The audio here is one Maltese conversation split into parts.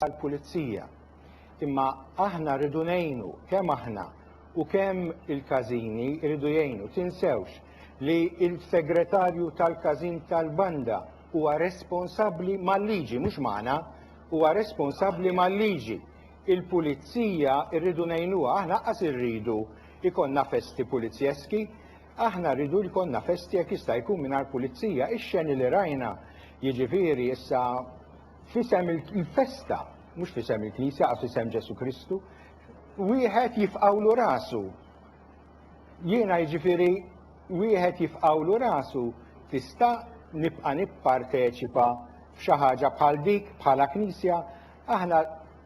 tal-pulizija. Imma aħna rridu ngħinu kemm aħna u kemm il-Kazini rridu jgħinu. Tinsewx li il-segretarju tal-Kazin tal-Banda huwa responsabbli mal-liġi, mhux magħna, huwa responsabbli mal-liġi. Il-pulizija rridu ngħinuha, aħna qas irridu ikonna festi pulizjeski, aħna rridu jkollna festi jekk jista' jkun mingħajr pulizija. Ix-xeni li rajna jiġifieri issa fisem il-festa, mhux fisem il-Knisja, għaf fisem Ġesu Kristu, wieħed jifqawlu rasu. Jiena jiġifieri wieħed jifqawlu rasu tista' nibqa' nipparteċipa f'xi ħaġa bħal dik bħala Knisja, aħna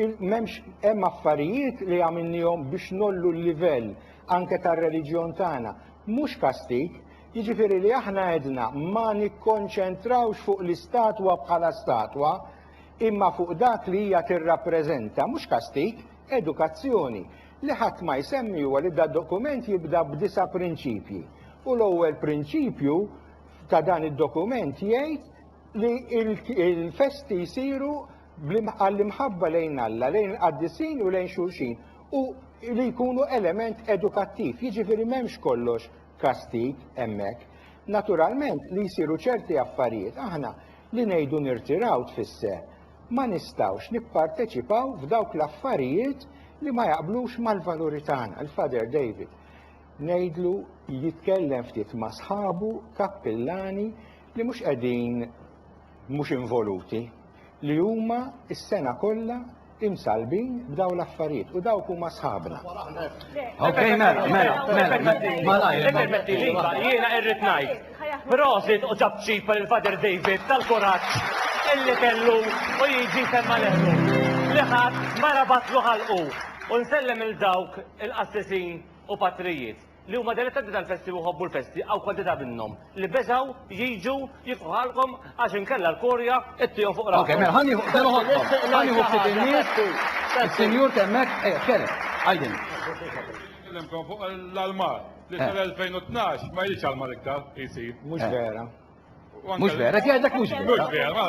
m'hemmx hemm affarijiet li għamilnihom biex nollu l-livell anke tar-reliġjon tagħna. Mhux kastik, jiġifieri li aħna għedna ma nikkonċentrawx fuq l-istatwa bħala statwa, imma fuq dak li hija tirrappreżenta, mhux kastik, edukazzjoni. Li ħadd ma jsemmi huwa li dokument jibda b'9 prinċipji. U l-ewwel prinċipju ta' dan id-dokument jgħid li il-festi jsiru għall-imħabba lejn Alla, lejn qaddisin u lejn xulxin, u li jkunu element edukattiv, jiġifieri m'hemmx kollox kastik hemmhekk. Naturalment li jsiru ċerti affarijiet, aħna li ngħidu nirtiraw tfisser ma nistgħux nipparteċipaw f'dawk l-affarijiet li ma jaqblux mal-valuri tagħna. Il-Father David ngħidlu jitkellem ftit ma' sħabu kappillani li mhux qegħdin mhux involuti, li huma s-sena kollha imsalbin b'daw l-affarijiet u dawk huma sħabna. Okej, mela, jiena irrid ngħid. Prosit u ġab ċipa lill-Father David tal-kuraġġ illi kellu u jiġi semma leħlu. Li ħadd ma rabatlu ħalqu u nsellem il-dawk il-qassisin u patrijiet li huma dilettanti tal-festi u ħobbu l-festi għaw kwantità minnhom li beżaw jiġu jifqu ħalqhom għax inkella l-Korja ittihom fuq raqhom. Okej, mela ħanni ftit in-nies, is-Sinjur temmek, kellek, għajdin. Kellimkom fuq l-Almar li sal-2012 ma jridx Almar iktar jisir. Mhux vera. Mhux vera, jgħidek mhux vera. Mhux vera,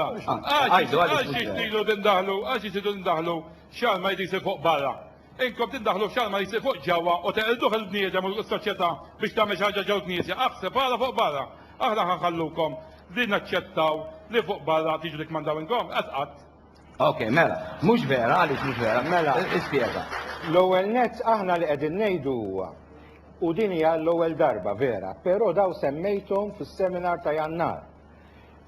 għax jixtilu tindaħlu, għax jixtilu tindaħlu xal ma jisir fuq barra. Inkom tindaħlu xal ma jisir fuq ġewwa u teqilduh il-bniedem u s-soċjetà biex tagħmel xi ħaġa ġew knisja. Aħseb barra fuq barra. Aħna ħanħallukom li naċċettaw li fuq barra tiġu dik mandaw inkom qatt. Okej, mela, mhux vera, għaliex mhux vera, mela, ispjega. L-ewwel nett aħna li qegħdin ngħidu huwa u din hija l-ewwel darba vera, però daw semmejthom fis-seminar ta' Jannar.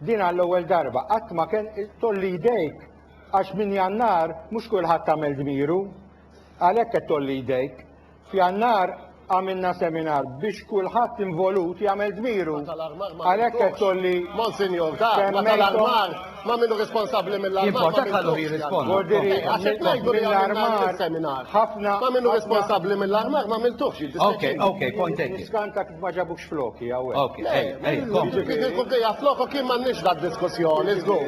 Din l-ewwel darba qatt ma kien tolli jdejk għax minn Jannar mhux kulħadd tagħmel dmiru, għalhekk qed tolli jdejk. F'Jannar għamilna seminar biex kulħadd involut jagħmel dmiru. Għalhekk qed tolli Monsignor, ma tal-armar ma minnu responsabbli mill-armar. Importanti ħallu jirrispondu. Mill-armar ħafna ma minnu responsabbli mill-armar ma miltuħx. Okej, point taken. Skanta kif ma ġabux floki hawnhekk. Okej, kompli. Kif floko kien m'għandniex dak diskussjoni, żgur.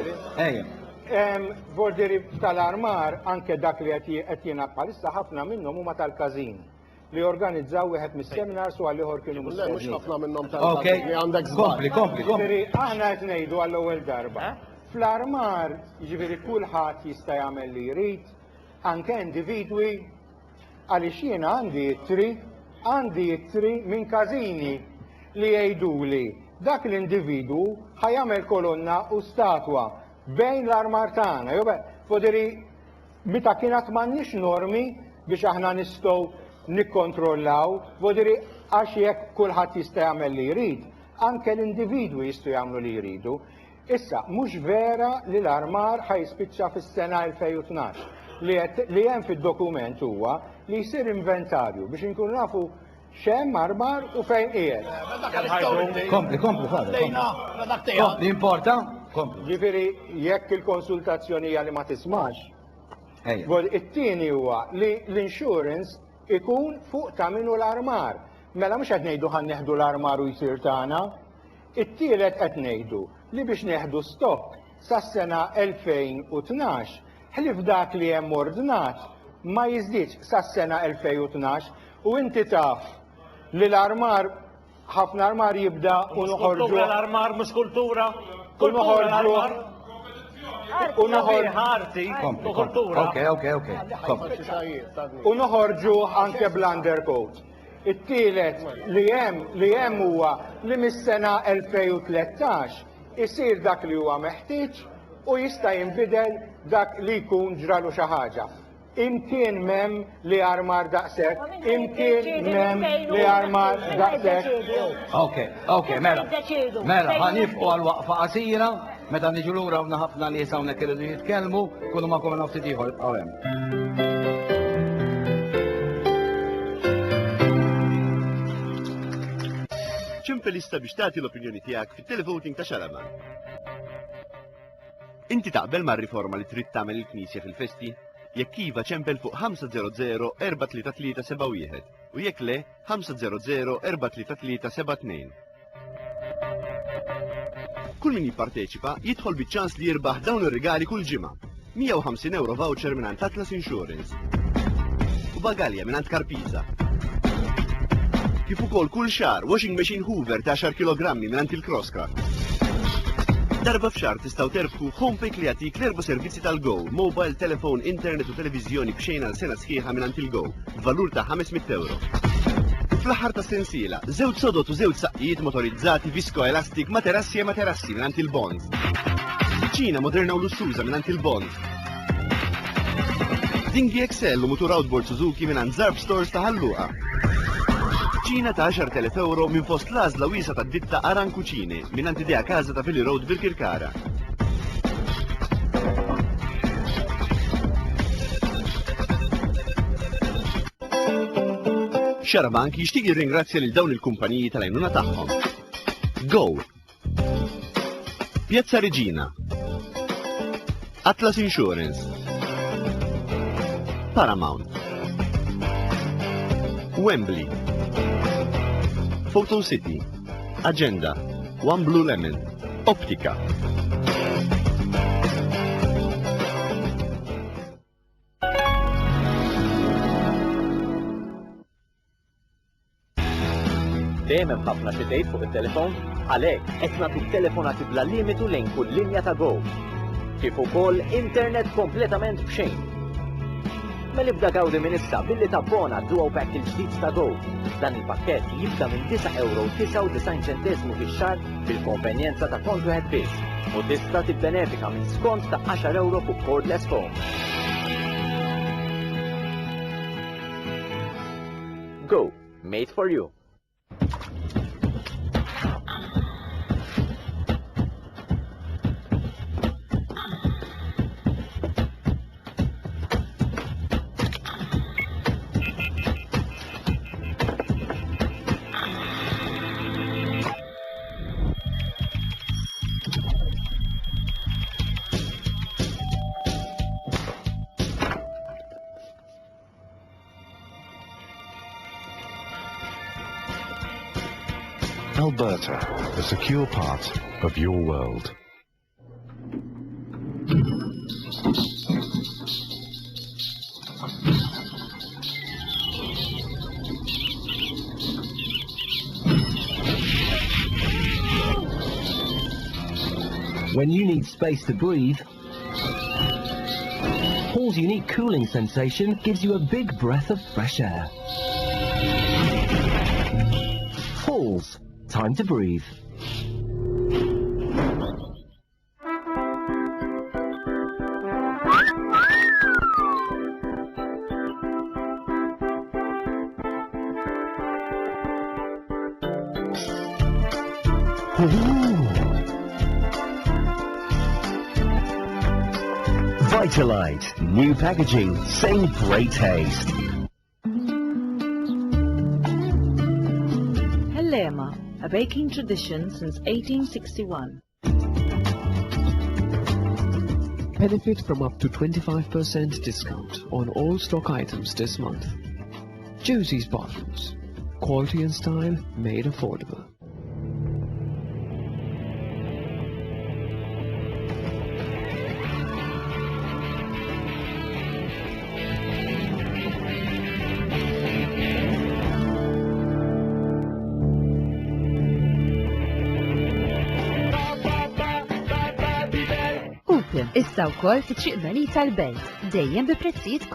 Vordiri tal-armar anke dak li qed jingħad bħalissa ħafna minnhom huma tal-Kazin li organizzaw wieħed mis-seminars u għal-ieħor kienu mhux ħafna minnhom Okej, għandek żball. kompli. Aħna qed ngħidu għall-ewwel darba. Fl-armar jiġifieri kulħadd jista' jagħmel li jrid, anke individwi għaliex jiena għandi jittri minn Kazini li jgħiduli dak l-individwu ħajamel kolonna u statwa bejn l-armar tagħna. Foderi meta kienet m'għandniex normi biex aħna nistgħu nikkontrollaw, foderi għax jekk kulħadd jista' jagħmel li jrid, anke l-individwi jistgħu jagħmlu li jridu. Issa mhux vera li l-armar ħajspiċċa fis-sena 2012. Li hemm fid-dokument huwa li jsir inventarju biex inkunu nafu xemm armar u fejn qiegħed. Kompli, fadal. Importa? Ġifieri jekk il-konsultazzjoni hija li ma tismax. It-tieni huwa li l-insurance ikun fuq ta' minnu l-armar. Mela mhux qed ngħidu ħan neħdu l-armar u jsir tagħna. It-tielet qed ngħidu li biex neħdu stock sas-sena 2012 ħlif dak li hemm ordnat ma jiżdiedx sas-sena 2012 u inti taf li l-armar ħafna armar jibda u noħorġu. L-armar mhux kultura. U noħorġu. u noħorġu ħarti, Kompli, kultura. ok. Kompli. u noħorġu anke bl-undercoat. It-tielet li hemm huwa li mis-sena 2013 isir dak li huwa meħtieġ u jista' jinbidel dak li jkun ġralu xi ħaġa. Imkien mem li armar daqshekk, imkien mem li armar daqshekk. Ok, mela, ħanifqu għal-waqfa qasira, meta niġu lura u ħafna li jisawnek irridu jitkellmu, kullu ma kumma naftit ieħor għawem. ċempelista biex tagħti l-opinjoni tiegħek fit-televoting ta' Xaraman. Inti taqbel mar-riforma li trid tagħmel il-Knisja fil-festi? Jekk iva ċempel fuq 500 433 71 u jekk le 500 433 72. Kull min jipparteċipa jidħol biċ-ċans li jirbaħ dawn ir-rigali kull ġimgħa. 150 euro voucher minn Atlas Insurance. U bagalja minn Karpiza. Kif ukoll kull xar washing machine Hoover ta' 10 kg minn il-Crosscraft. Darba f'xar tistgħu terbħu HomePay li jagħtik l-erba' servizzi tal-Go, mobile, telefon, internet u televiżjoni b'xejn għal sena sħiħa minn il-Go, valur ta' 500 euro. Fl-aħħar ta' sensiela, żewġ sodot u żewġ saqqijiet motorizzati visko-elastik materassi e materassi minn il-Bonds. Ċina moderna u lussuża minn il-Bonds. Dinghi XL u mutur outboard Suzuki minn Zarb Stores ta' Ħalluqa. Ċina ta' 10,000 euro minn fost l-għażla wiesa ta' ditta Aran Cucine minn Idea Casa ta' Vili Road bil-Kirkara. Xarabank jixtieq jirringrazzja lil dawn il-kumpaniji tal-għajnuna tagħhom. Go, Piazza Regina, Atlas Insurance, Paramount, Wembley, Photo City, Agenda, One Blue Lemon, Optica. Dejjem hemm ħafna xi tgħid fuq it-telefon, għalhekk qed nagħtuk telefonati bla limitu lejn kull linja ta' Go. Kif ukoll internet kompletament b'xejn. Mela ibda gawdi minn issa billi tabbona duo pack il-ġdid ta' Go. Dan il-pakkett jibda minn 9,99 € fix-xahar bil-konvenjenza ta' kont wieħed biss u tista' tibbenefika minn skont ta' 10 € fuq cordless phone. Go, made for you. Alberta, a secure part of your world. When you need space to breathe, Hall's unique cooling sensation gives you a big breath of fresh air. Hall's, time to breathe. Vitalite, new packaging, same great taste. Helema, a baking tradition since 1861. Benefit from up to 25% discount on all stock items this month. Josie's Bottles, quality and style made affordable. Issa wkoll fi triq Malita l-Belt, dejjem bi prezzijiet